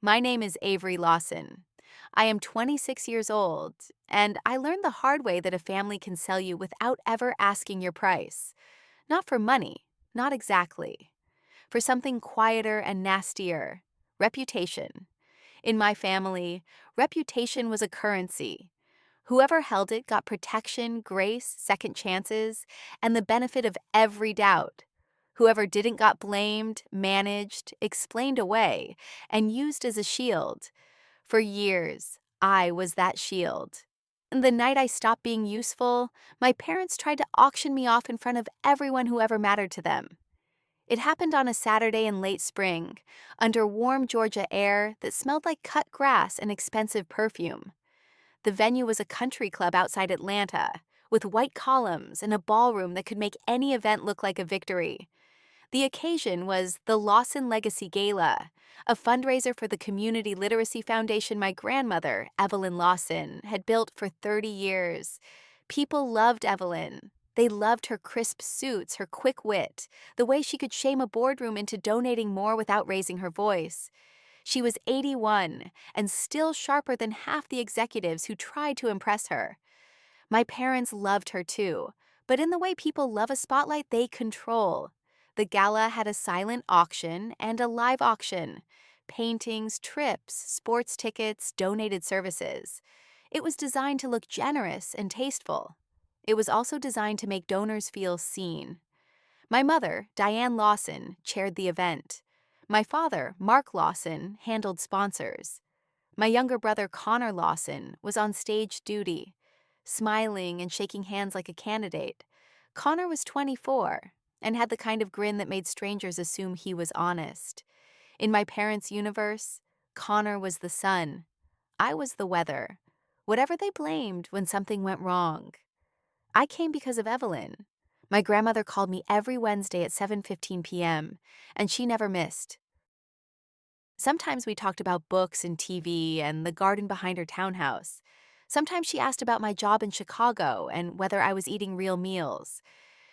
My name is Avery Lawson. I am 26 years old, and I learned the hard way that a family can sell you without ever asking your price. Not for money, not exactly. For something quieter and nastier, reputation. In my family, reputation was a currency. Whoever held it got protection, grace, second chances, and the benefit of every doubt. Whoever didn't got blamed, managed, explained away, and used as a shield. For years, I was that shield. And the night I stopped being useful, my parents tried to auction me off in front of everyone who ever mattered to them. It happened on a Saturday in late spring, under warm Georgia air that smelled like cut grass and expensive perfume. The venue was a country club outside Atlanta, with white columns and a ballroom that could make any event look like a victory. The occasion was the Lawson Legacy Gala, a fundraiser for the community literacy foundation my grandmother, Evelyn Lawson, had built for 30 years. People loved Evelyn. They loved her crisp suits, her quick wit, the way she could shame a boardroom into donating more without raising her voice. She was 81 and still sharper than half the executives who tried to impress her. My parents loved her too, but in the way people love a spotlight they control. The gala had a silent auction and a live auction. Paintings, trips, sports tickets, donated services. It was designed to look generous and tasteful. It was also designed to make donors feel seen. My mother, Diane Lawson, chaired the event. My father, Mark Lawson, handled sponsors. My younger brother, Connor Lawson, was on stage duty, smiling and shaking hands like a candidate. Connor was 24 and had the kind of grin that made strangers assume he was honest. In my parents' universe, Connor was the sun. I was the weather. Whatever they blamed when something went wrong. I came because of Evelyn. My grandmother called me every Wednesday at 7:15 p.m., and she never missed. Sometimes we talked about books and TV and the garden behind her townhouse. Sometimes she asked about my job in Chicago and whether I was eating real meals.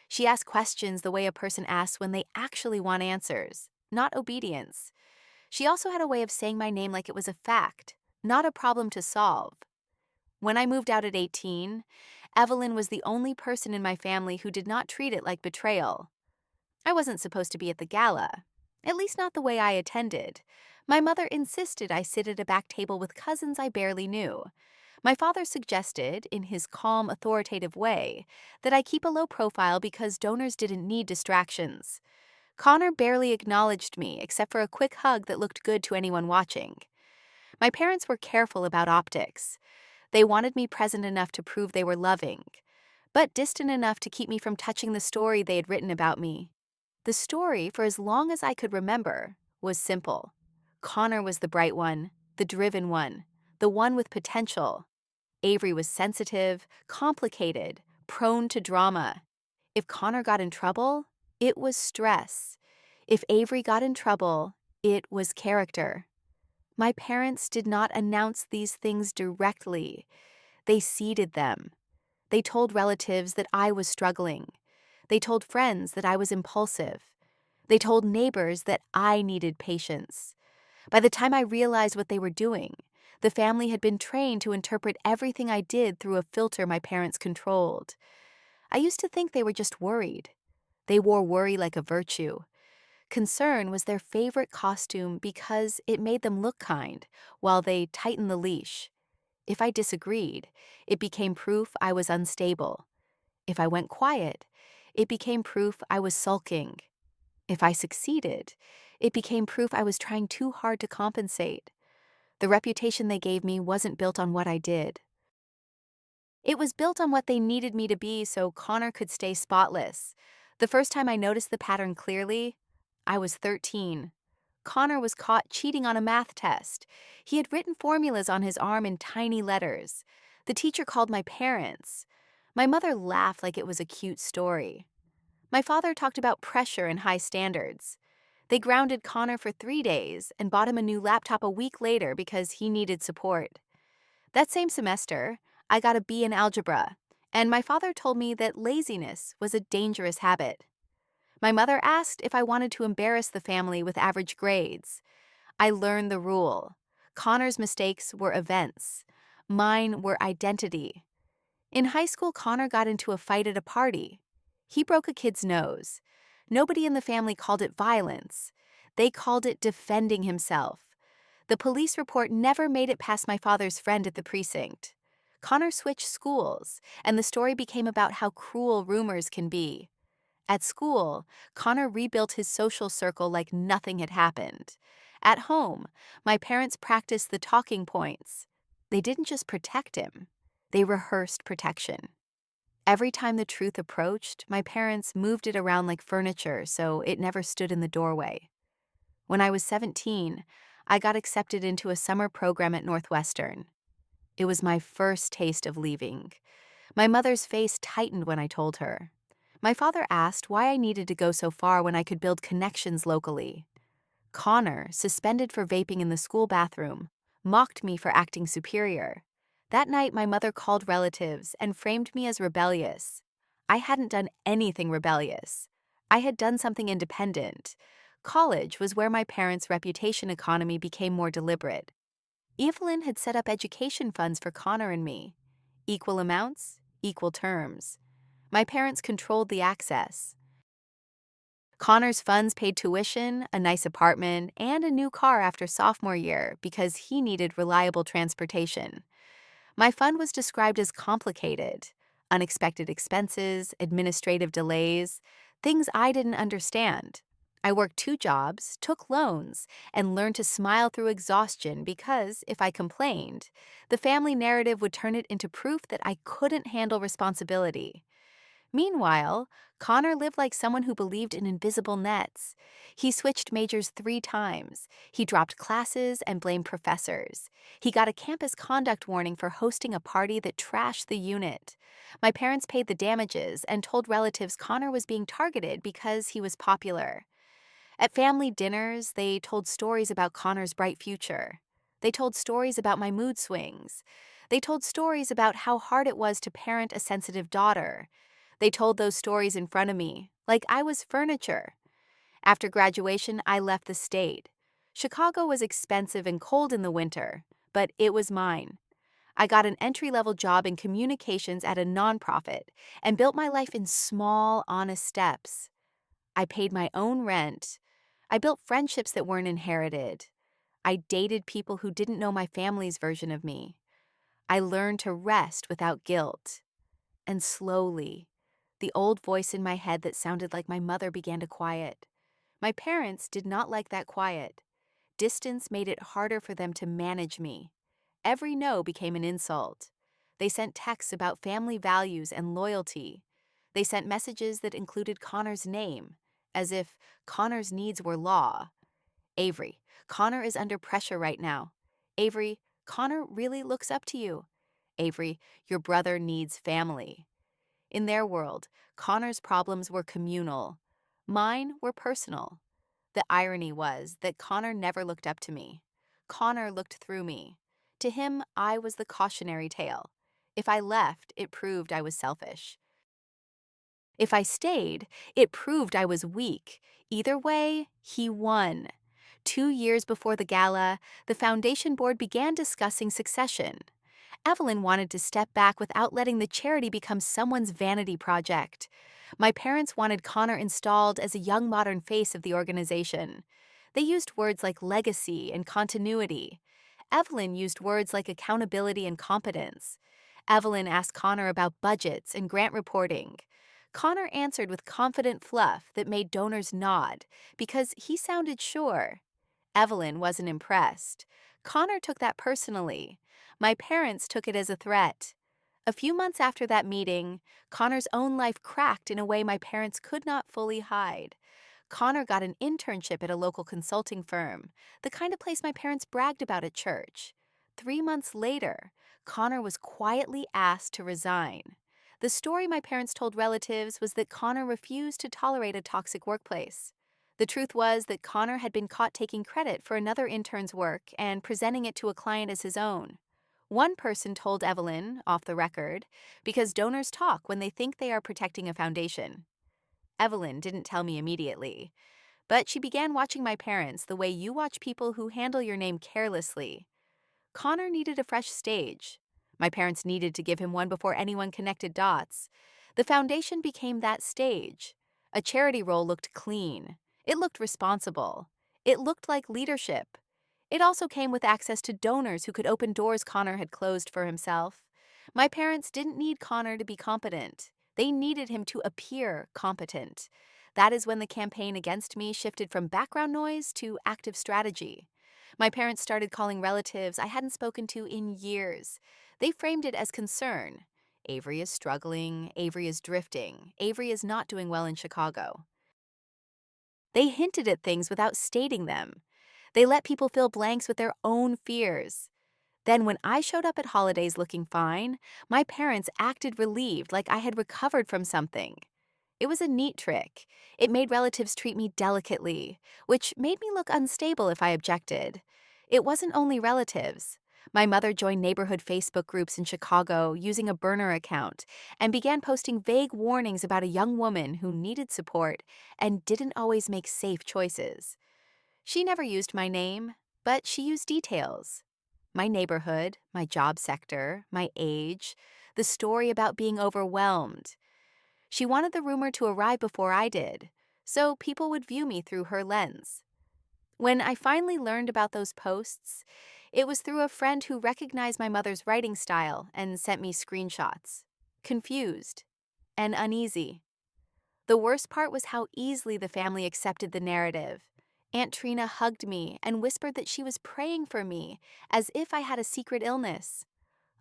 She asked questions the way a person asks when they actually want answers, not obedience. She also had a way of saying my name like it was a fact, not a problem to solve. When I moved out at 18, Evelyn was the only person in my family who did not treat it like betrayal. I wasn't supposed to be at the gala, at least not the way I attended. My mother insisted I sit at a back table with cousins I barely knew. My father suggested, in his calm, authoritative way, that I keep a low profile because donors didn't need distractions. Connor barely acknowledged me except for a quick hug that looked good to anyone watching. My parents were careful about optics. They wanted me present enough to prove they were loving, but distant enough to keep me from touching the story they had written about me. The story, for as long as I could remember, was simple. Connor was the bright one, the driven one, the one with potential. Avery was sensitive, complicated, prone to drama. If Connor got in trouble, it was stress. If Avery got in trouble, it was character. My parents did not announce these things directly. They seeded them. They told relatives that I was struggling. They told friends that I was impulsive. They told neighbors that I needed patience. By the time I realized what they were doing, the family had been trained to interpret everything I did through a filter my parents controlled. I used to think they were just worried. They wore worry like a virtue. Concern was their favorite costume because it made them look kind, while they tightened the leash. If I disagreed, it became proof I was unstable. If I went quiet, it became proof I was sulking. If I succeeded, it became proof I was trying too hard to compensate. The reputation they gave me wasn't built on what I did. It was built on what they needed me to be so Connor could stay spotless. The first time I noticed the pattern clearly, I was 13. Connor was caught cheating on a math test. He had written formulas on his arm in tiny letters. The teacher called my parents. My mother laughed like it was a cute story. My father talked about pressure and high standards. They grounded Connor for 3 days and bought him a new laptop a week later because he needed support. That same semester, I got a B in algebra, and my father told me that laziness was a dangerous habit. My mother asked if I wanted to embarrass the family with average grades. I learned the rule. Connor's mistakes were events. Mine were identity. In high school, Connor got into a fight at a party. He broke a kid's nose. Nobody in the family called it violence. They called it defending himself. The police report never made it past my father's friend at the precinct. Connor switched schools, and the story became about how cruel rumors can be. At school, Connor rebuilt his social circle like nothing had happened. At home, my parents practiced the talking points. They didn't just protect him, they rehearsed protection. Every time the truth approached, my parents moved it around like furniture so it never stood in the doorway. When I was 17, I got accepted into a summer program at Northwestern. It was my first taste of leaving. My mother's face tightened when I told her. My father asked why I needed to go so far when I could build connections locally. Connor, suspended for vaping in the school bathroom, mocked me for acting superior. That night, my mother called relatives and framed me as rebellious. I hadn't done anything rebellious. I had done something independent. College was where my parents' reputation economy became more deliberate. Evelyn had set up education funds for Connor and me. Equal amounts, equal terms. My parents controlled the access. Connor's funds paid tuition, a nice apartment, and a new car after sophomore year because he needed reliable transportation. My fund was described as complicated. Unexpected expenses, administrative delays, things I didn't understand. I worked 2 jobs, took loans, and learned to smile through exhaustion because, if I complained, the family narrative would turn it into proof that I couldn't handle responsibility. Meanwhile, Connor lived like someone who believed in invisible nets. He switched majors 3 times. He dropped classes and blamed professors. He got a campus conduct warning for hosting a party that trashed the unit. My parents paid the damages and told relatives Connor was being targeted because he was popular. At family dinners, they told stories about Connor's bright future. They told stories about my mood swings. They told stories about how hard it was to parent a sensitive daughter. They told those stories in front of me, like I was furniture. After graduation, I left the state. Chicago was expensive and cold in the winter, but it was mine. I got an entry-level job in communications at a nonprofit and built my life in small, honest steps. I paid my own rent. I built friendships that weren't inherited. I dated people who didn't know my family's version of me. I learned to rest without guilt. And slowly, the old voice in my head that sounded like my mother began to quiet. My parents did not like that quiet. Distance made it harder for them to manage me. Every no became an insult. They sent texts about family values and loyalty. They sent messages that included Connor's name, as if Connor's needs were law. Avery, Connor is under pressure right now. Avery, Connor really looks up to you. Avery, your brother needs family. In their world, Connor's problems were communal. Mine were personal. The irony was that Connor never looked up to me. Connor looked through me. To him, I was the cautionary tale. If I left, it proved I was selfish. If I stayed, it proved I was weak. Either way, he won. 2 years before the gala, the foundation board began discussing succession. Evelyn wanted to step back without letting the charity become someone's vanity project. My parents wanted Connor installed as a young modern face of the organization. They used words like legacy and continuity. Evelyn used words like accountability and competence. Evelyn asked Connor about budgets and grant reporting. Connor answered with confident fluff that made donors nod because he sounded sure. Evelyn wasn't impressed. Connor took that personally. My parents took it as a threat. A few months after that meeting, Connor's own life cracked in a way my parents could not fully hide. Connor got an internship at a local consulting firm, the kind of place my parents bragged about at church. 3 months later, Connor was quietly asked to resign. The story my parents told relatives was that Connor refused to tolerate a toxic workplace. The truth was that Connor had been caught taking credit for another intern's work and presenting it to a client as his own. One person told Evelyn, off the record, because donors talk when they think they are protecting a foundation. Evelyn didn't tell me immediately, but she began watching my parents the way you watch people who handle your name carelessly. Connor needed a fresh stage. My parents needed to give him one before anyone connected dots. The foundation became that stage. A charity role looked clean. It looked responsible. It looked like leadership. It also came with access to donors who could open doors Connor had closed for himself. My parents didn't need Connor to be competent. They needed him to appear competent. That is when the campaign against me shifted from background noise to active strategy. My parents started calling relatives I hadn't spoken to in years. They framed it as concern. Avery is struggling, Avery is drifting, Avery is not doing well in Chicago. They hinted at things without stating them. They let people fill blanks with their own fears. Then, when I showed up at holidays looking fine, my parents acted relieved like I had recovered from something. It was a neat trick. It made relatives treat me delicately, which made me look unstable if I objected. It wasn't only relatives. My mother joined neighborhood Facebook groups in Chicago using a burner account and began posting vague warnings about a young woman who needed support and didn't always make safe choices. She never used my name, but she used details. My neighborhood, my job sector, my age, the story about being overwhelmed. She wanted the rumor to arrive before I did, so people would view me through her lens. When I finally learned about those posts, it was through a friend who recognized my mother's writing style and sent me screenshots. Confused and uneasy. The worst part was how easily the family accepted the narrative. Aunt Trina hugged me and whispered that she was praying for me, as if I had a secret illness.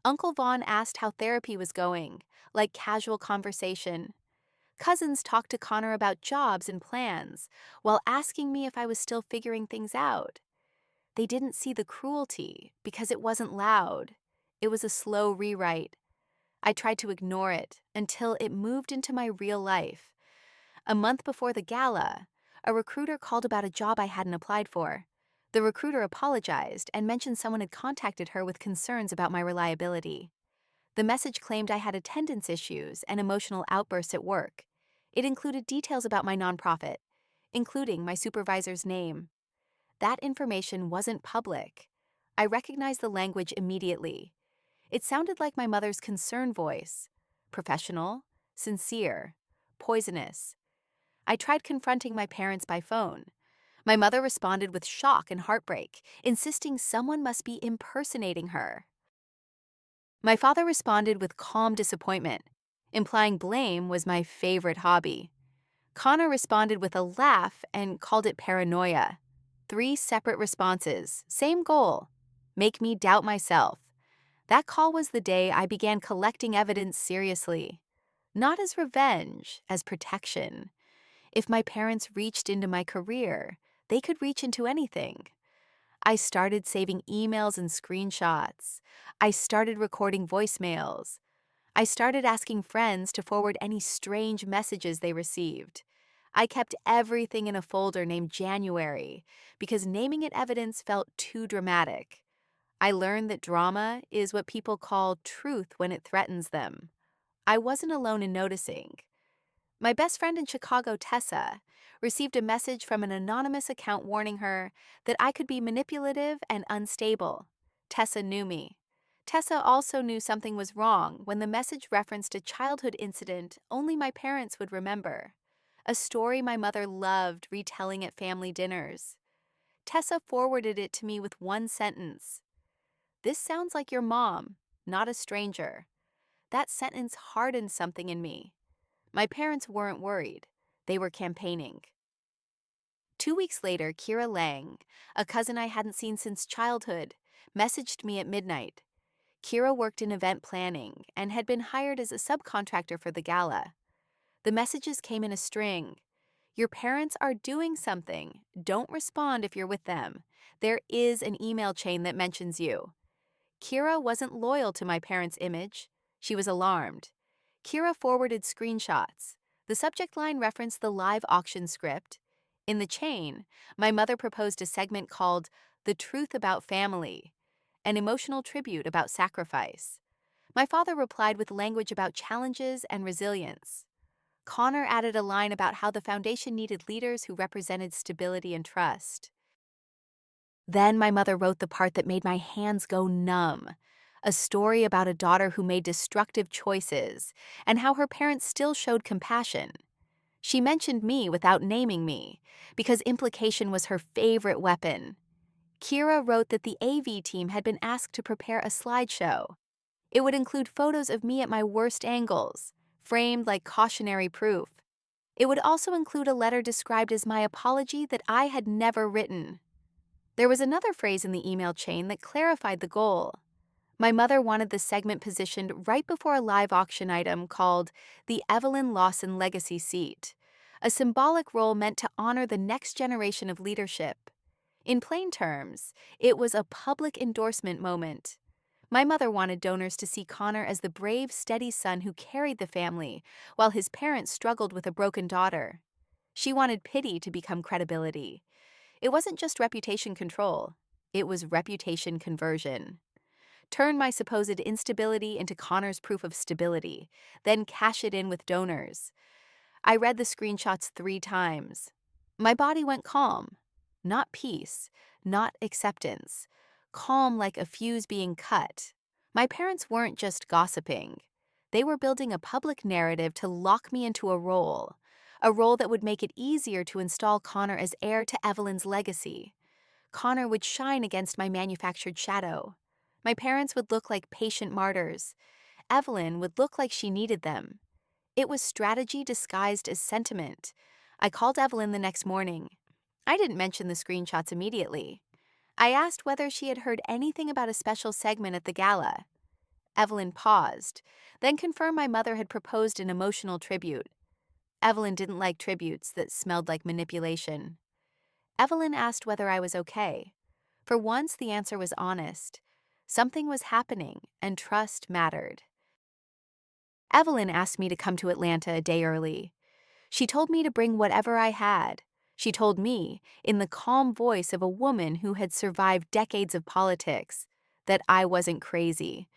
Uncle Vaughn asked how therapy was going, like casual conversation. Cousins talked to Connor about jobs and plans, while asking me if I was still figuring things out. They didn't see the cruelty because it wasn't loud. It was a slow rewrite. I tried to ignore it until it moved into my real life. A month before the gala, a recruiter called about a job I hadn't applied for. The recruiter apologized and mentioned someone had contacted her with concerns about my reliability. The message claimed I had attendance issues and emotional outbursts at work. It included details about my nonprofit, including my supervisor's name. That information wasn't public. I recognized the language immediately. It sounded like my mother's concern voice. Professional, sincere, poisonous. I tried confronting my parents by phone. My mother responded with shock and heartbreak, insisting someone must be impersonating her. My father responded with calm disappointment, implying blame was my favorite hobby. Connor responded with a laugh and called it paranoia. 3 separate responses, same goal: make me doubt myself. That call was the day I began collecting evidence seriously. Not as revenge, as protection. If my parents reached into my career, they could reach into anything. I started saving emails and screenshots. I started recording voicemails. I started asking friends to forward any strange messages they received. I kept everything in a folder named January because naming it evidence felt too dramatic. I learned that drama is what people call truth when it threatens them. I wasn't alone in noticing. My best friend in Chicago, Tessa, received a message from an anonymous account warning her that I could be manipulative and unstable. Tessa knew me. Tessa also knew something was wrong when the message referenced a childhood incident only my parents would remember. A story my mother loved retelling at family dinners. Tessa forwarded it to me with one sentence. "This sounds like your mom, not a stranger." That sentence hardened something in me. My parents weren't worried. They were campaigning. 2 weeks later, Kira Lang, a cousin I hadn't seen since childhood, messaged me at midnight. Kira worked in event planning and had been hired as a subcontractor for the gala. The messages came in a string. Your parents are doing something. Don't respond if you're with them. There is an email chain that mentions you. Kira wasn't loyal to my parents' image. She was alarmed. Kira forwarded screenshots. The subject line referenced the live auction script. In the chain, my mother proposed a segment called The Truth About Family, an emotional tribute about sacrifice. My father replied with language about challenges and resilience. Connor added a line about how the foundation needed leaders who represented stability and trust. Then my mother wrote the part that made my hands go numb. A story about a daughter who made destructive choices and how her parents still showed compassion. She mentioned me without naming me, because implication was her favorite weapon. Kira wrote that the AV team had been asked to prepare a slideshow. It would include photos of me at my worst angles, framed like cautionary proof. It would also include a letter described as my apology that I had never written. There was another phrase in the email chain that clarified the goal. My mother wanted the segment positioned right before a live auction item called the Lawson Legacy Seat, a symbolic role meant to honor the next generation of leadership. In plain terms, it was a public endorsement moment. My mother wanted donors to see Connor as the brave, steady son who carried the family, while his parents struggled with a broken daughter. She wanted pity to become credibility. It wasn't just reputation control, it was reputation conversion. Turn my supposed instability into Connor's proof of stability, then cash it in with donors. I read the screenshots 3 times. My body went calm. Not peace, not acceptance. Calm like a fuse being cut. My parents weren't just gossiping. They were building a public narrative to lock me into a role that would make it easier to install Connor as heir to Evelyn's legacy. Connor would shine against my manufactured shadow. My parents would look like patient martyrs. Evelyn would look like she needed them. It was strategy disguised as sentiment. I called Evelyn the next morning. I didn't mention the screenshots immediately. I asked whether she had heard anything about a special segment at the gala. Evelyn paused, then confirmed my mother had proposed an emotional tribute. Evelyn didn't like tributes that smelled like manipulation. Evelyn asked whether I was okay. For once, the answer was honest. Something was happening, and trust mattered. Evelyn asked me to come to Atlanta a day early. She told me to bring whatever I had. She told me, in the calm voice of a woman who had survived decades of politics, that I wasn't crazy.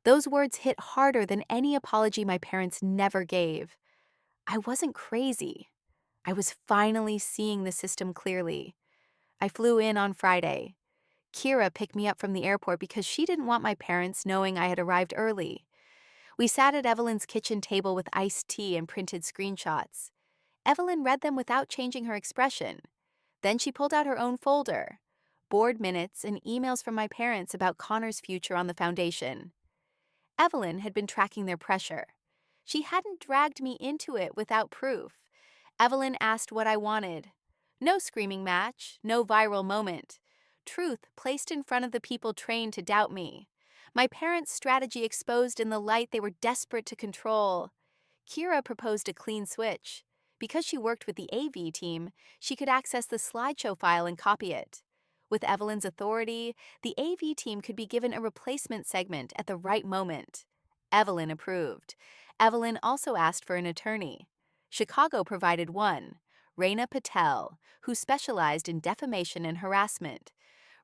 Those words hit harder than any apology my parents never gave. I wasn't crazy. I was finally seeing the system clearly. I flew in on Friday. Kira picked me up from the airport because she didn't want my parents knowing I had arrived early. We sat at Evelyn's kitchen table with iced tea and printed screenshots. Evelyn read them without changing her expression. Then she pulled out her own folder, board minutes and emails from my parents about Connor's future on the foundation. Evelyn had been tracking their pressure. She hadn't dragged me into it without proof. Evelyn asked what I wanted. No screaming match, no viral moment. Truth placed in front of the people trained to doubt me. My parents' strategy exposed in the light they were desperate to control. Kira proposed a clean switch. Because she worked with the AV team, she could access the slideshow file and copy it. With Evelyn's authority, the AV team could be given a replacement segment at the right moment. Evelyn approved. Evelyn also asked for an attorney. Chicago provided one, Reina Patel, who specialized in defamation and harassment.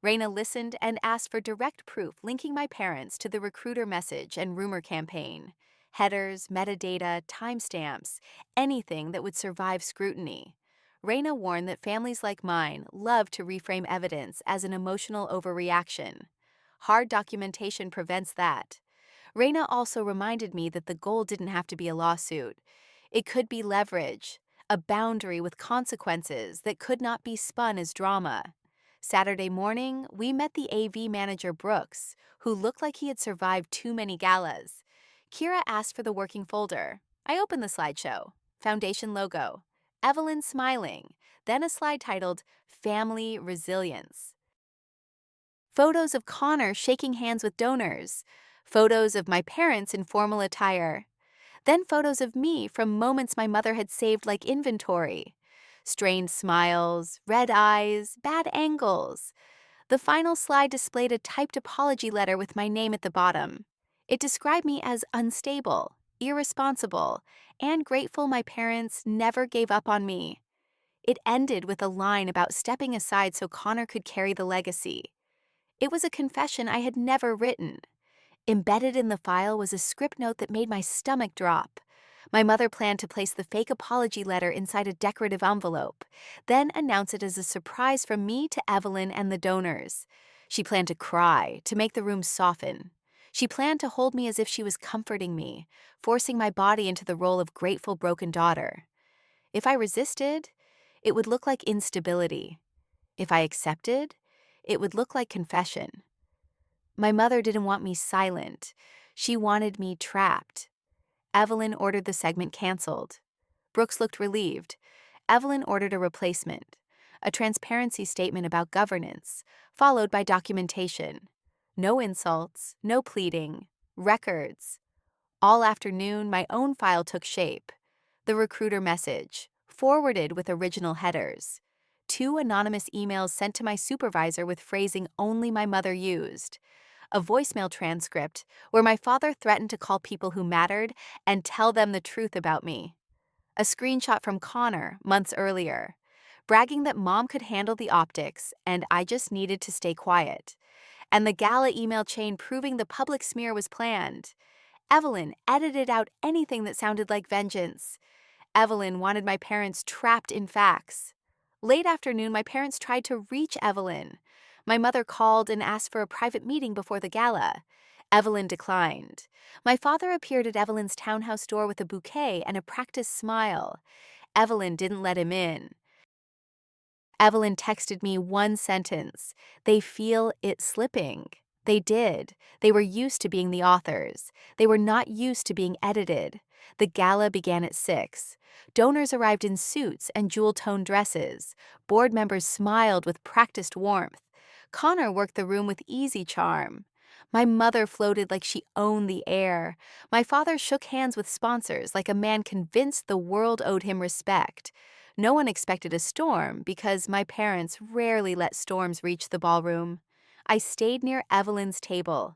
Reina listened and asked for direct proof linking my parents to the recruiter message and rumor campaign. Headers, metadata, timestamps, anything that would survive scrutiny. Reina warned that families like mine love to reframe evidence as an emotional overreaction. Hard documentation prevents that. Reina also reminded me that the goal didn't have to be a lawsuit. It could be leverage, a boundary with consequences that could not be spun as drama. Saturday morning, we met the AV manager Brooks, who looked like he had survived too many galas. Kira asked for the working folder. I opened the slideshow. Foundation logo. Evelyn smiling. Then a slide titled Family Resilience. Photos of Connor shaking hands with donors. Photos of my parents in formal attire. Then photos of me from moments my mother had saved like inventory. Strained smiles, red eyes, bad angles. The final slide displayed a typed apology letter with my name at the bottom. It described me as unstable, irresponsible, and grateful my parents never gave up on me. It ended with a line about stepping aside so Connor could carry the legacy. It was a confession I had never written. Embedded in the file was a script note that made my stomach drop. My mother planned to place the fake apology letter inside a decorative envelope, then announce it as a surprise from me to Evelyn and the donors. She planned to cry, to make the room soften. She planned to hold me as if she was comforting me, forcing my body into the role of grateful broken daughter. If I resisted, it would look like instability. If I accepted, it would look like confession. My mother didn't want me silent. She wanted me trapped. Evelyn ordered the segment canceled. Brooks looked relieved. Evelyn ordered a replacement, a transparency statement about governance, followed by documentation. No insults, no pleading, records. All afternoon, my own file took shape. The recruiter message, forwarded with original headers. 2 anonymous emails sent to my supervisor with phrasing only my mother used. A voicemail transcript where my father threatened to call people who mattered and tell them the truth about me. A screenshot from Connor months earlier, bragging that mom could handle the optics and I just needed to stay quiet. And the gala email chain proving the public smear was planned. Evelyn edited out anything that sounded like vengeance. Evelyn wanted my parents trapped in facts. Late afternoon, my parents tried to reach Evelyn. My mother called and asked for a private meeting before the gala. Evelyn declined. My father appeared at Evelyn's townhouse door with a bouquet and a practiced smile. Evelyn didn't let him in. Evelyn texted me one sentence. They feel it slipping. They did. They were used to being the authors. They were not used to being edited. The gala began at 6. Donors arrived in suits and jewel-toned dresses. Board members smiled with practiced warmth. Connor worked the room with easy charm. My mother floated like she owned the air. My father shook hands with sponsors like a man convinced the world owed him respect. No one expected a storm because my parents rarely let storms reach the ballroom. I stayed near Evelyn's table.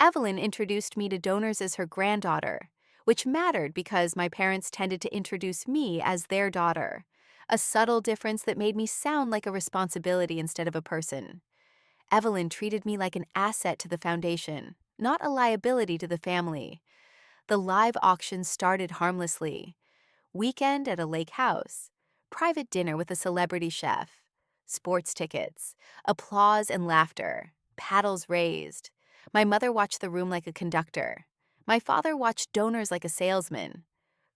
Evelyn introduced me to donors as her granddaughter, which mattered because my parents tended to introduce me as their daughter, a subtle difference that made me sound like a responsibility instead of a person. Evelyn treated me like an asset to the foundation, not a liability to the family. The live auction started harmlessly. Weekend at a lake house, private dinner with a celebrity chef, sports tickets, applause and laughter, paddles raised. My mother watched the room like a conductor. My father watched donors like a salesman.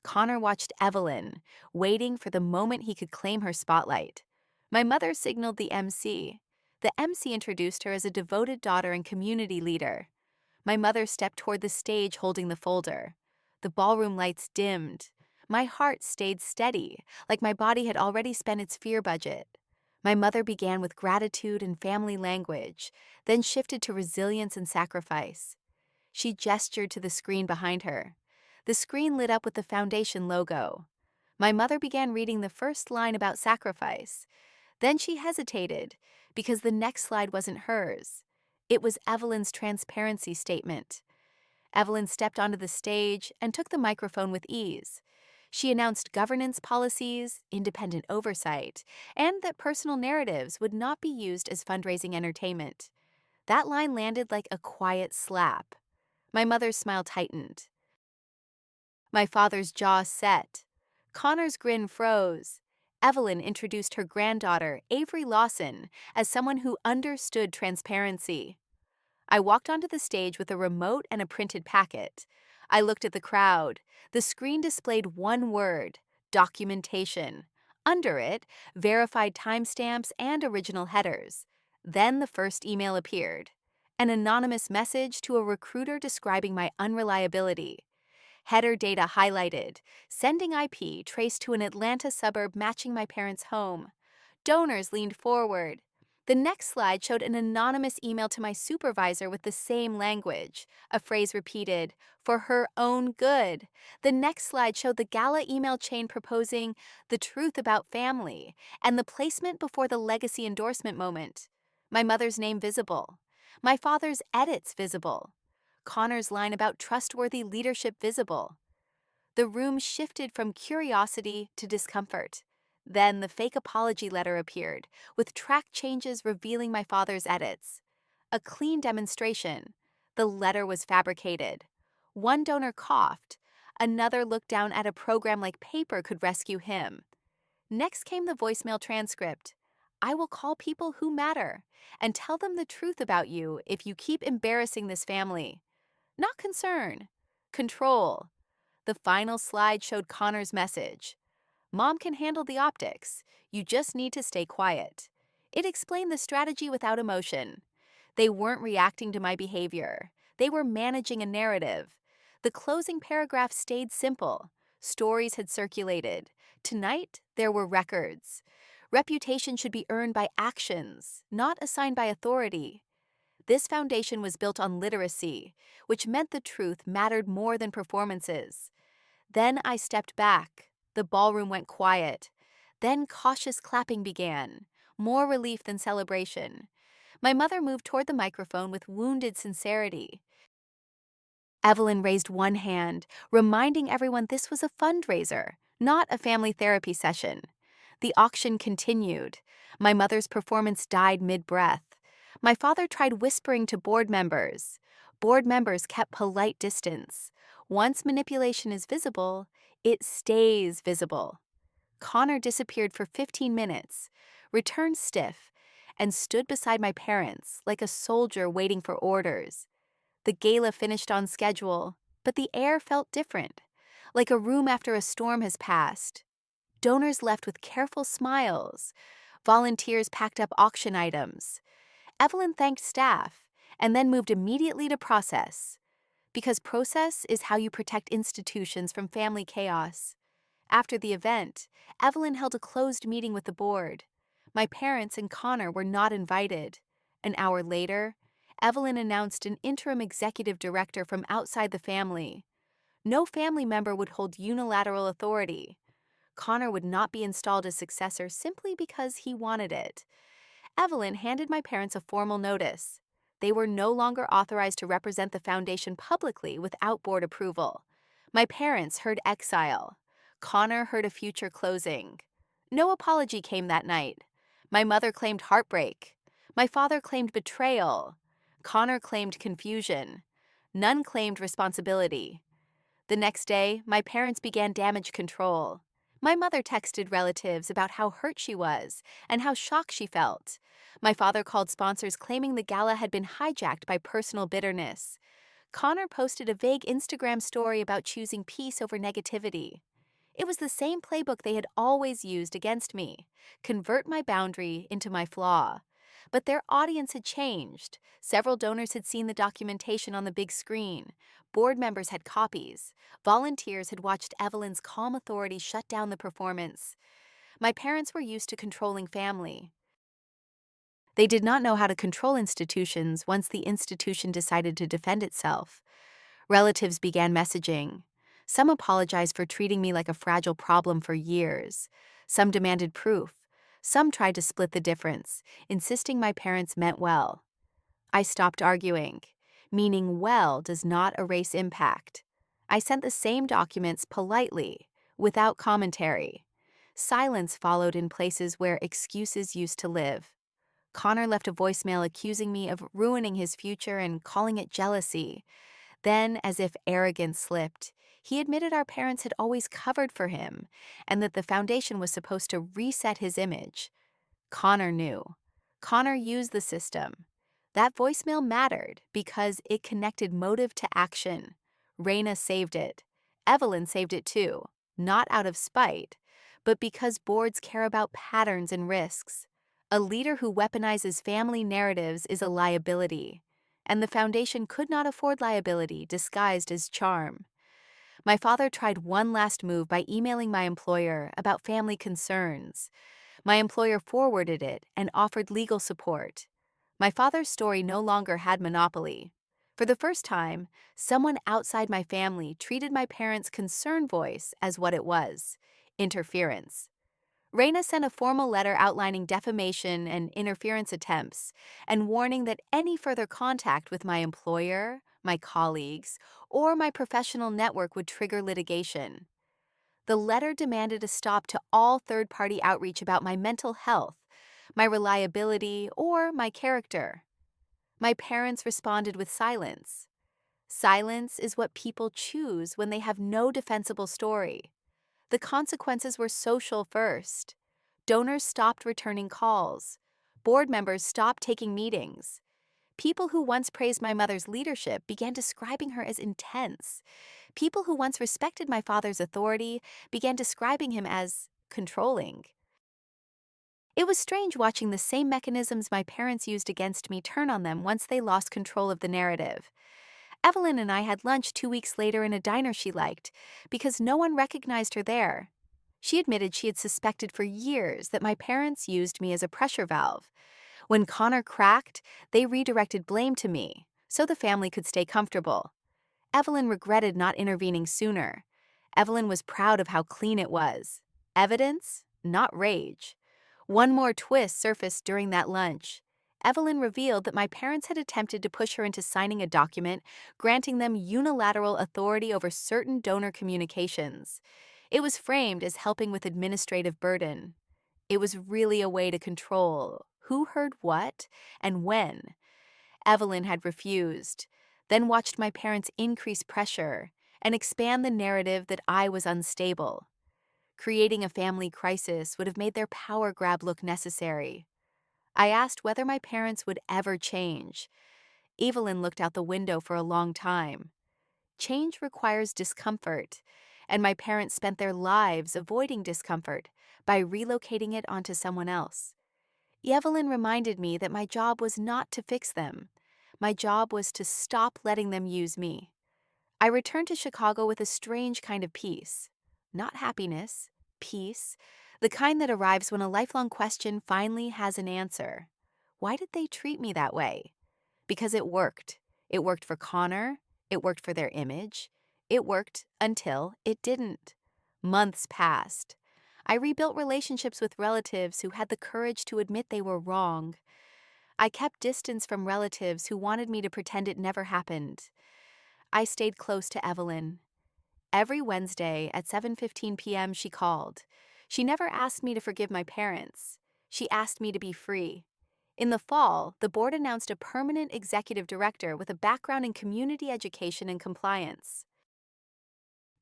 Connor watched Evelyn, waiting for the moment he could claim her spotlight. My mother signaled the MC. The MC introduced her as a devoted daughter and community leader. My mother stepped toward the stage holding the folder. The ballroom lights dimmed. My heart stayed steady, like my body had already spent its fear budget. My mother began with gratitude and family language, then shifted to resilience and sacrifice. She gestured to the screen behind her. The screen lit up with the foundation logo. My mother began reading the first line about sacrifice. Then she hesitated, because the next slide wasn't hers. It was Evelyn's transparency statement. Evelyn stepped onto the stage and took the microphone with ease. She announced governance policies, independent oversight, and that personal narratives would not be used as fundraising entertainment. That line landed like a quiet slap. My mother's smile tightened. My father's jaw set. Connor's grin froze. Evelyn introduced her granddaughter, Avery Lawson, as someone who understood transparency. I walked onto the stage with a remote and a printed packet. I looked at the crowd. The screen displayed one word: documentation. Under it, verified timestamps and original headers. Then the first email appeared. An anonymous message to a recruiter describing my unreliability. Header data highlighted. Sending IP traced to an Atlanta suburb matching my parents' home. Donors leaned forward. The next slide showed an anonymous email to my supervisor with the same language, a phrase repeated, for her own good. The next slide showed the gala email chain proposing the truth about family and the placement before the legacy endorsement moment. My mother's name visible. My father's edits visible. Connor's line about trustworthy leadership visible. The room shifted from curiosity to discomfort. Then the fake apology letter appeared, with track changes revealing my father's edits. A clean demonstration. The letter was fabricated. One donor coughed. Another looked down at a program like paper could rescue him. Next came the voicemail transcript. I will call people who matter and tell them the truth about you if you keep embarrassing this family. Not concern, control. The final slide showed Connor's message. Mom can handle the optics. You just need to stay quiet. It explained the strategy without emotion. They weren't reacting to my behavior. They were managing a narrative. The closing paragraph stayed simple. Stories had circulated. Tonight, there were records. Reputation should be earned by actions, not assigned by authority. This foundation was built on literacy, which meant the truth mattered more than performances. Then I stepped back. The ballroom went quiet. Then cautious clapping began, more relief than celebration. My mother moved toward the microphone with wounded sincerity. Evelyn raised one hand, reminding everyone this was a fundraiser, not a family therapy session. The auction continued. My mother's performance died mid-breath. My father tried whispering to board members. Board members kept polite distance. Once manipulation is visible, it stays visible. Connor disappeared for 15 minutes, returned stiff, and stood beside my parents like a soldier waiting for orders. The gala finished on schedule, but the air felt different, like a room after a storm has passed. Donors left with careful smiles. Volunteers packed up auction items. Evelyn thanked staff and then moved immediately to process, because process is how you protect institutions from family chaos. After the event, Evelyn held a closed meeting with the board. My parents and Connor were not invited. An hour later, Evelyn announced an interim executive director from outside the family. No family member would hold unilateral authority. Connor would not be installed as successor simply because he wanted it. Evelyn handed my parents a formal notice. They were no longer authorized to represent the foundation publicly without board approval. My parents heard exile. Connor heard a future closing. No apology came that night. My mother claimed heartbreak. My father claimed betrayal. Connor claimed confusion. None claimed responsibility. The next day, my parents began damage control. My mother texted relatives about how hurt she was and how shocked she felt. My father called sponsors claiming the gala had been hijacked by personal bitterness. Connor posted a vague Instagram story about choosing peace over negativity. It was the same playbook they had always used against me: convert my boundary into my flaw. But their audience had changed. Several donors had seen the documentation on the big screen. Board members had copies. Volunteers had watched Evelyn's calm authority shut down the performance. My parents were used to controlling family. They did not know how to control institutions once the institution decided to defend itself. Relatives began messaging. Some apologized for treating me like a fragile problem for years. Some demanded proof. Some tried to split the difference, insisting my parents meant well. I stopped arguing. Meaning well does not erase impact. I sent the same documents politely, without commentary. Silence followed in places where excuses used to live. Connor left a voicemail accusing me of ruining his future and calling it jealousy. Then, as if arrogance slipped, he admitted our parents had always covered for him and that the foundation was supposed to reset his image. Connor knew. Connor used the system. That voicemail mattered because it connected motive to action. Raina saved it. Evelyn saved it too, not out of spite, but because boards care about patterns and risks. A leader who weaponizes family narratives is a liability, and the foundation could not afford liability disguised as charm. My father tried one last move by emailing my employer about family concerns. My employer forwarded it and offered legal support. My father's story no longer had monopoly. For the first time, someone outside my family treated my parents' concern voice as what it was: interference. Raina sent a formal letter outlining defamation and interference attempts and warning that any further contact with my employer, my colleagues, or my professional network would trigger litigation. The letter demanded a stop to all third-party outreach about my mental health, my reliability, or my character. My parents responded with silence. Silence is what people choose when they have no defensible story. The consequences were social first. Donors stopped returning calls. Board members stopped taking meetings. People who once praised my mother's leadership began describing her as intense. People who once respected my father's authority began describing him as controlling. It was strange watching the same mechanisms my parents used against me turn on them once they lost control of the narrative. Evelyn and I had lunch 2 weeks later in a diner she liked, because no one recognized her there. She admitted she had suspected for years that my parents used me as a pressure valve. When Connor cracked, they redirected blame to me, so the family could stay comfortable. Evelyn regretted not intervening sooner. Evelyn was proud of how clean it was. Evidence, not rage. One more twist surfaced during that lunch. Evelyn revealed that my parents had attempted to push her into signing a document granting them unilateral authority over certain donor communications. It was framed as helping with administrative burden. It was really a way to control who heard what and when. Evelyn had refused, then watched my parents increase pressure and expand the narrative that I was unstable. Creating a family crisis would have made their power grab look necessary. I asked whether my parents would ever change. Evelyn looked out the window for a long time. Change requires discomfort, and my parents spent their lives avoiding discomfort by relocating it onto someone else. Evelyn reminded me that my job was not to fix them. My job was to stop letting them use me. I returned to Chicago with a strange kind of peace. Not happiness, peace, the kind that arrives when a lifelong question finally has an answer. Why did they treat me that way? Because it worked. It worked for Connor. It worked for their image. It worked until it didn't. Months passed. I rebuilt relationships with relatives who had the courage to admit they were wrong. I kept distance from relatives who wanted me to pretend it never happened. I stayed close to Evelyn. Every Wednesday at 7:15 p.m. she called. She never asked me to forgive my parents. She asked me to be free. In the fall, the board announced a permanent executive director with a background in community education and compliance.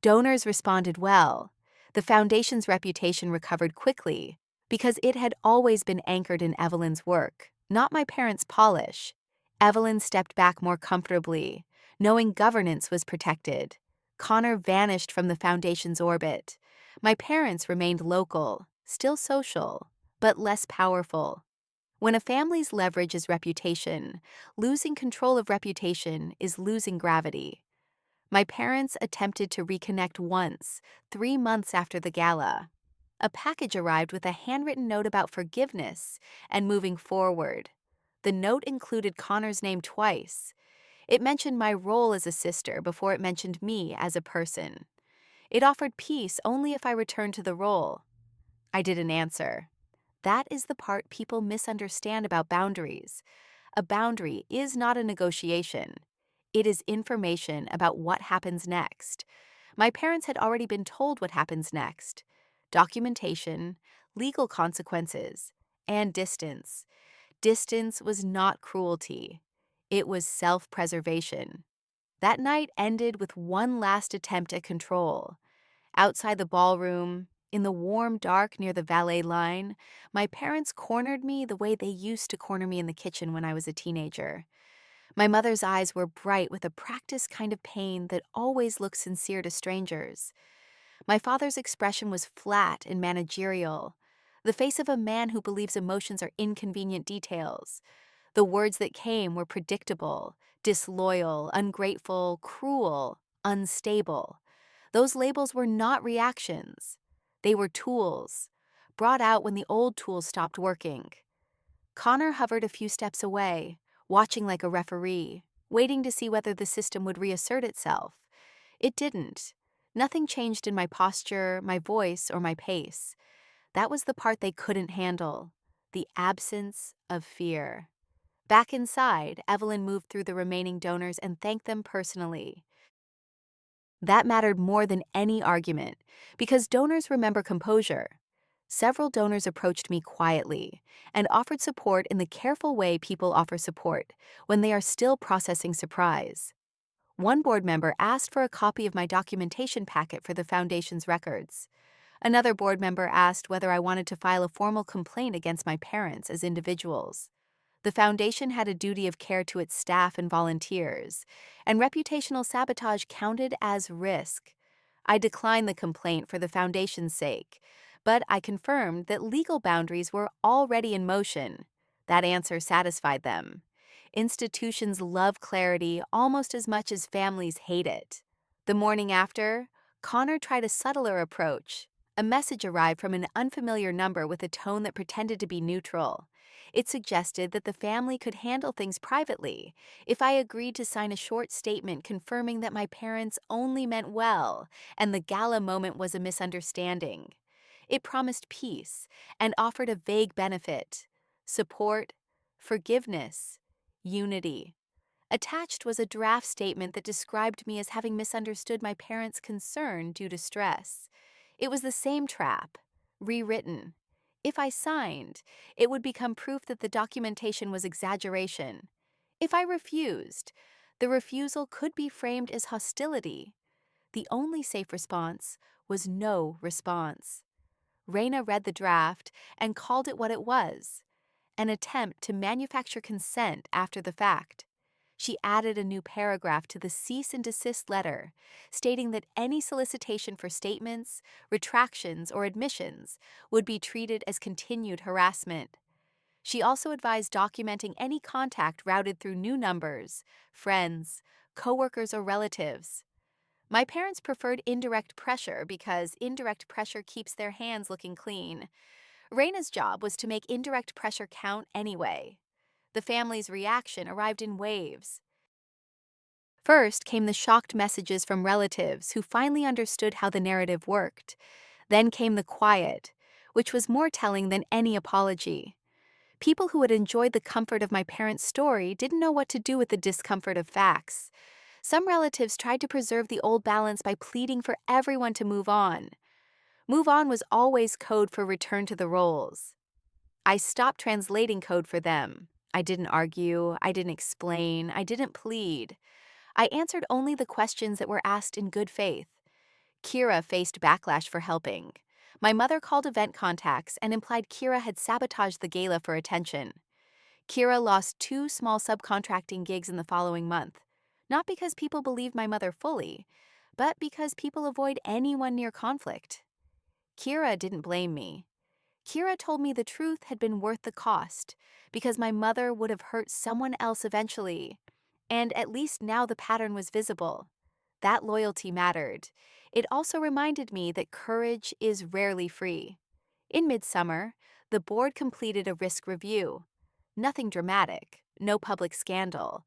Donors responded well. The foundation's reputation recovered quickly because it had always been anchored in Evelyn's work, not my parents' polish. Evelyn stepped back more comfortably, knowing governance was protected. Connor vanished from the foundation's orbit. My parents remained local, still social, but less powerful. When a family's leverage is reputation, losing control of reputation is losing gravity. My parents attempted to reconnect once, 3 months after the gala. A package arrived with a handwritten note about forgiveness and moving forward. The note included Connor's name twice. It mentioned my role as a sister before it mentioned me as a person. It offered peace only if I returned to the role. I didn't answer. That is the part people misunderstand about boundaries. A boundary is not a negotiation. It is information about what happens next. My parents had already been told what happens next: documentation, legal consequences, and distance. Distance was not cruelty. It was self-preservation. That night ended with one last attempt at control. Outside the ballroom, in the warm dark near the valet line, my parents cornered me the way they used to corner me in the kitchen when I was a teenager. My mother's eyes were bright with a practiced kind of pain that always looks sincere to strangers. My father's expression was flat and managerial, the face of a man who believes emotions are inconvenient details. The words that came were predictable, disloyal, ungrateful, cruel, unstable. Those labels were not reactions. They were tools, brought out when the old tools stopped working. Connor hovered a few steps away, watching like a referee, waiting to see whether the system would reassert itself. It didn't. Nothing changed in my posture, my voice, or my pace. That was the part they couldn't handle: the absence of fear. Back inside, Evelyn moved through the remaining donors and thanked them personally. That mattered more than any argument, because donors remember composure. Several donors approached me quietly and offered support in the careful way people offer support when they are still processing surprise. One board member asked for a copy of my documentation packet for the foundation's records. Another board member asked whether I wanted to file a formal complaint against my parents as individuals. The foundation had a duty of care to its staff and volunteers, and reputational sabotage counted as risk. I declined the complaint for the foundation's sake, but I confirmed that legal boundaries were already in motion. That answer satisfied them. Institutions love clarity almost as much as families hate it. The morning after, Connor tried a subtler approach. A message arrived from an unfamiliar number with a tone that pretended to be neutral. It suggested that the family could handle things privately if I agreed to sign a short statement confirming that my parents only meant well and the gala moment was a misunderstanding. It promised peace and offered a vague benefit: support, forgiveness, unity. Attached was a draft statement that described me as having misunderstood my parents' concern due to stress. It was the same trap, rewritten. If I signed, it would become proof that the documentation was exaggeration. If I refused, the refusal could be framed as hostility. The only safe response was no response. Raina read the draft and called it what it was: an attempt to manufacture consent after the fact. She added a new paragraph to the cease and desist letter, stating that any solicitation for statements, retractions, or admissions would be treated as continued harassment. She also advised documenting any contact routed through new numbers, friends, coworkers, or relatives. My parents preferred indirect pressure because indirect pressure keeps their hands looking clean. Raina's job was to make indirect pressure count anyway. The family's reaction arrived in waves. First came the shocked messages from relatives who finally understood how the narrative worked. Then came the quiet, which was more telling than any apology. People who had enjoyed the comfort of my parents' story didn't know what to do with the discomfort of facts. Some relatives tried to preserve the old balance by pleading for everyone to move on. Move on was always code for return to the roles. I stopped translating code for them. I didn't argue, I didn't explain, I didn't plead. I answered only the questions that were asked in good faith. Kira faced backlash for helping. My mother called event contacts and implied Kira had sabotaged the gala for attention. Kira lost 2 small subcontracting gigs in the following month, not because people believed my mother fully, but because people avoid anyone near conflict. Kira didn't blame me. Kira told me the truth had been worth the cost, because my mother would have hurt someone else eventually, and at least now the pattern was visible. That loyalty mattered. It also reminded me that courage is rarely free. In midsummer, the board completed a risk review. Nothing dramatic, no public scandal.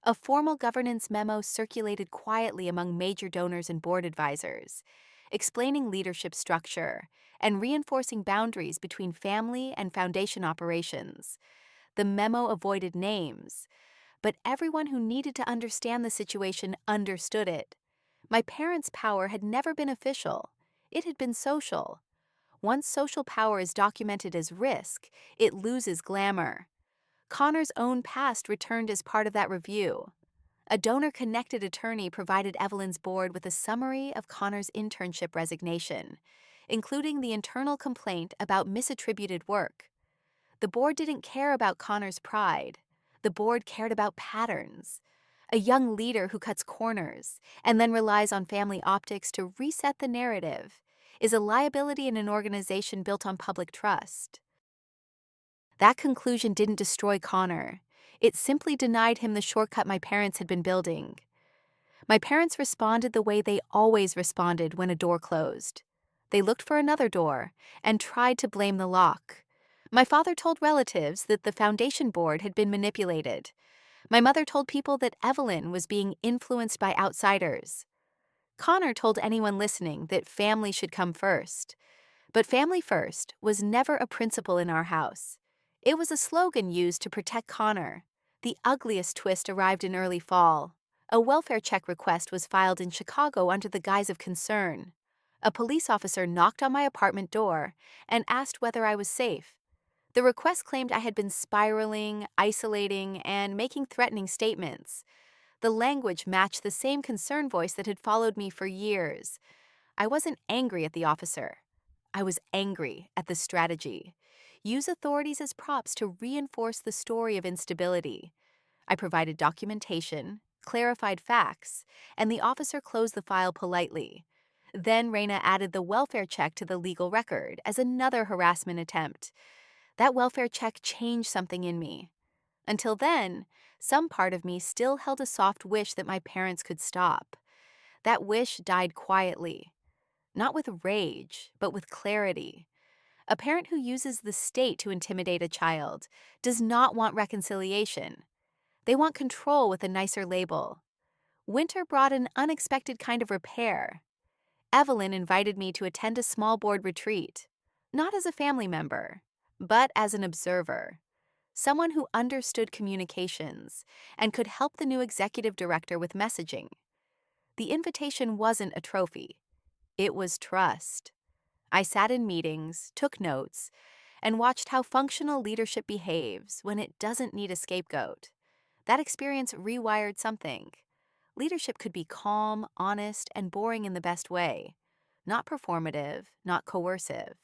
A formal governance memo circulated quietly among major donors and board advisors, explaining leadership structure and reinforcing boundaries between family and foundation operations. The memo avoided names, but everyone who needed to understand the situation understood it. My parents' power had never been official. It had been social. Once social power is documented as risk, it loses glamour. Connor's own past returned as part of that review. A donor-connected attorney provided Evelyn's board with a summary of Connor's internship resignation, including the internal complaint about misattributed work. The board didn't care about Connor's pride. The board cared about patterns. A young leader who cuts corners and then relies on family optics to reset the narrative is a liability in an organization built on public trust. That conclusion didn't destroy Connor. It simply denied him the shortcut my parents had been building. My parents responded the way they always responded when a door closed. They looked for another door and tried to blame the lock. My father told relatives that the foundation board had been manipulated. My mother told people that Evelyn was being influenced by outsiders. Connor told anyone listening that family should come first. But family first was never a principle in our house. It was a slogan used to protect Connor. The ugliest twist arrived in early fall. A welfare check request was filed in Chicago under the guise of concern. A police officer knocked on my apartment door and asked whether I was safe. The request claimed I had been spiraling, isolating, and making threatening statements. The language matched the same concern voice that had followed me for years. I wasn't angry at the officer. I was angry at the strategy. Use authorities as props to reinforce the story of instability. I provided documentation, clarified facts, and the officer closed the file politely. Then Raina added the welfare check to the legal record as another harassment attempt. That welfare check changed something in me. Until then, some part of me still held a soft wish that my parents could stop. That wish died quietly, not with rage, but with clarity. A parent who uses the state to intimidate a child does not want reconciliation. They want control with a nicer label. Winter brought an unexpected kind of repair. Evelyn invited me to attend a small board retreat, not as a family member, but as an observer, someone who understood communications and could help the new executive director with messaging. The invitation wasn't a trophy, it was trust. I sat in meetings, took notes, and watched how functional leadership behaves when it doesn't need a scapegoat. That experience rewired something. Leadership could be calm, honest, and boring in the best way. Not performative, not coercive.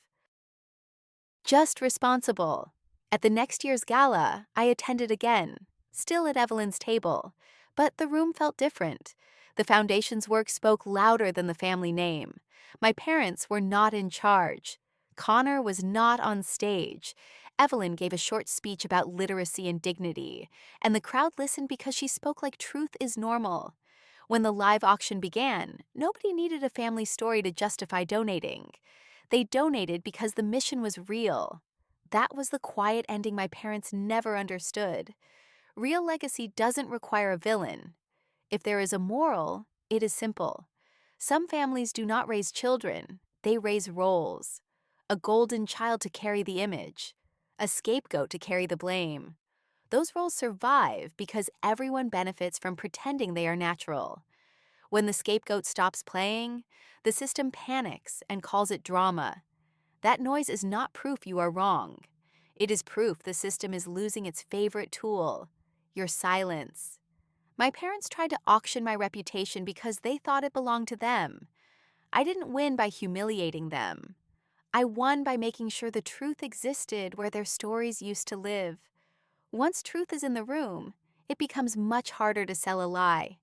Just responsible. At the next year's gala, I attended again, still at Evelyn's table, but the room felt different. The foundation's work spoke louder than the family name. My parents were not in charge. Connor was not on stage. Evelyn gave a short speech about literacy and dignity, and the crowd listened because she spoke like truth is normal. When the live auction began, nobody needed a family story to justify donating. They donated because the mission was real. That was the quiet ending my parents never understood. Real legacy doesn't require a villain. If there is a moral, it is simple. Some families do not raise children, they raise roles. A golden child to carry the image, a scapegoat to carry the blame. Those roles survive because everyone benefits from pretending they are natural. When the scapegoat stops playing, the system panics and calls it drama. That noise is not proof you are wrong. It is proof the system is losing its favorite tool, your silence. My parents tried to auction my reputation because they thought it belonged to them. I didn't win by humiliating them. I won by making sure the truth existed where their stories used to live. Once truth is in the room, it becomes much harder to sell a lie.